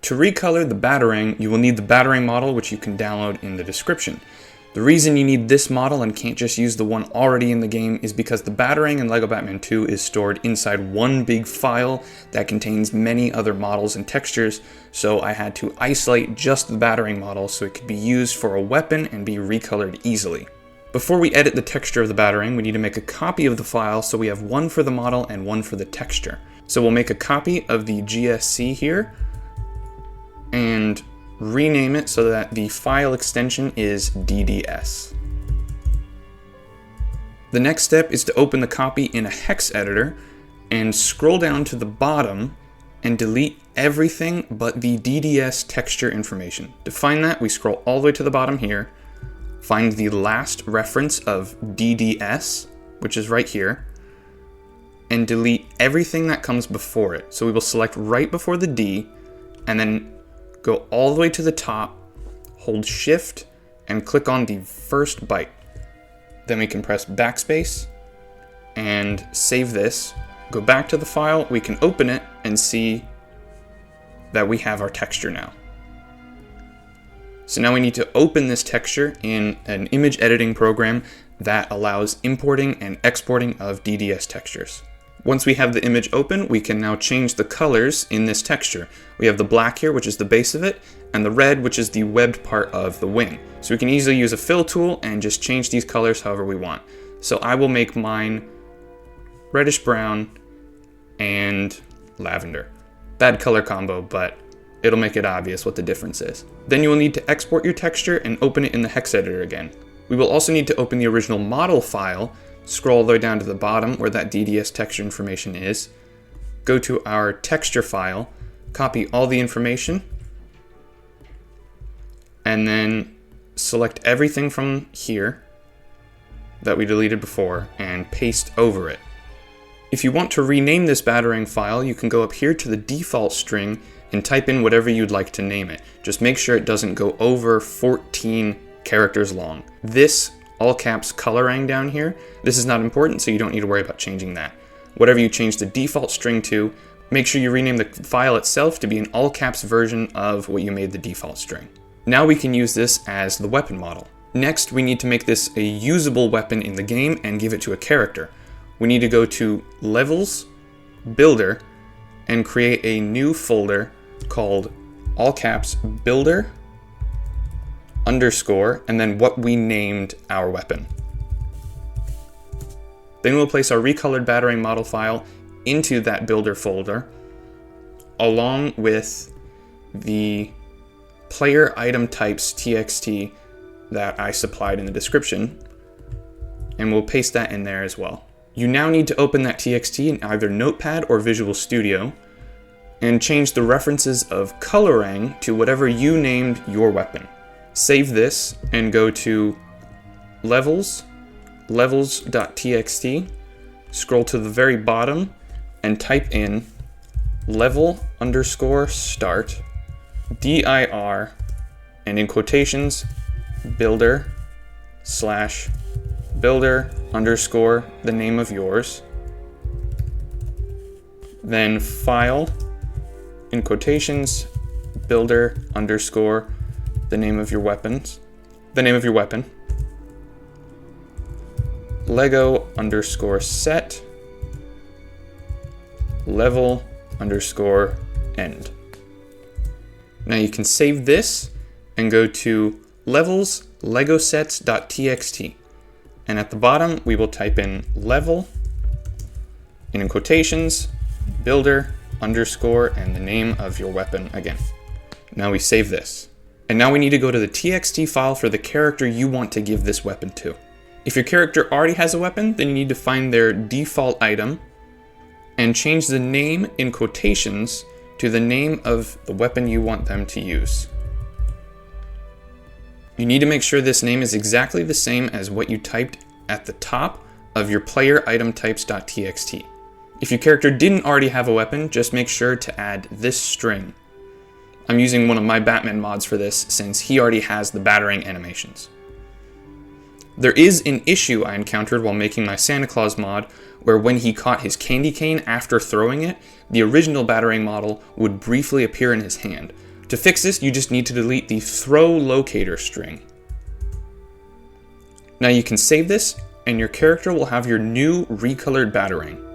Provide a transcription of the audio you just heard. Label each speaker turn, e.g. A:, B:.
A: To recolor the Batarang, you will need the Batarang model, which you can download in the description. The reason you need this model and can't just use the one already in the game is because the Batarang in LEGO Batman 2 is stored inside one big file that contains many other models and textures, so I had to isolate just the Batarang model so it could be used for a weapon and be recolored easily. Before we edit the texture of the Batarang, we need to make a copy of the file so we have one for the model and one for the texture. So we'll make a copy of the GSC here and rename it so that the file extension is DDS. The next step is to open the copy in a hex editor and scroll down to the bottom and delete everything but the DDS texture information. To find that, we scroll all the way to the bottom here, find the last reference of DDS, which is right here, and delete everything that comes before it. So we will select right before the D and then go all the way to the top, hold Shift, and click on the first byte. Then we can press backspace and save this. Go back to the file, we can open it and see that we have our texture now. So now we need to open this texture in an image editing program that allows importing and exporting of DDS textures. Once we have the image open, we can now change the colors in this texture. We have the black here, which is the base of it, and the red, which is the webbed part of the wing. So we can easily use a fill tool and just change these colors however we want. So I will make mine reddish brown and lavender. Bad color combo, but it'll make it obvious what the difference is. Then you will need to export your texture and open it in the hex editor again. We will also need to open the original model file, scroll all the way down to the bottom where that DDS texture information is, go to our texture file, copy all the information, and then select everything from here that we deleted before and paste over it. If you want to rename this Batarang file, you can go up here to the default string and type in whatever you'd like to name it. Just make sure it doesn't go over 14 characters long. This all caps Colorang down here, this is not important, so you don't need to worry about changing that. Whatever you change the default string to, make sure you rename the file itself to be an all caps version of what you made the default string. Now we can use this as the weapon model. Next, we need to make this a usable weapon in the game and give it to a character. We need to go to Levels, Builder, and create a new folder called all caps Builder _ and then what we named our weapon. Then we'll place our recolored Batarang model file into that builder folder along with the player item types txt that I supplied in the description, and we'll paste that in there as well. You now need to open that txt in either Notepad or Visual Studio and change the references of Colorang to whatever you named your weapon. Save this and go to Levels, levels.txt, scroll to the very bottom and type in level _ start dir and in quotations builder / builder _ the name of yours, then file in quotations builder _ the name of your weapon, Lego _ set level _ end. Now you can save this and go to levels legosets.txt, and at the bottom we will type in level and in quotations builder _ and the name of your weapon again. Now we save this. And now we need to go to the txt file for the character you want to give this weapon to. If your character already has a weapon, then you need to find their default item and change the name in quotations to the name of the weapon you want them to use. You need to make sure this name is exactly the same as what you typed at the top of your player item types.txt. If your character didn't already have a weapon, just make sure to add this string. I'm using one of my Batman mods for this since he already has the Batarang animations. There is an issue I encountered while making my Santa Claus mod where when he caught his candy cane after throwing it, the original Batarang model would briefly appear in his hand. To fix this, you just need to delete the throw locator string. Now you can save this, and your character will have your new recolored Batarang.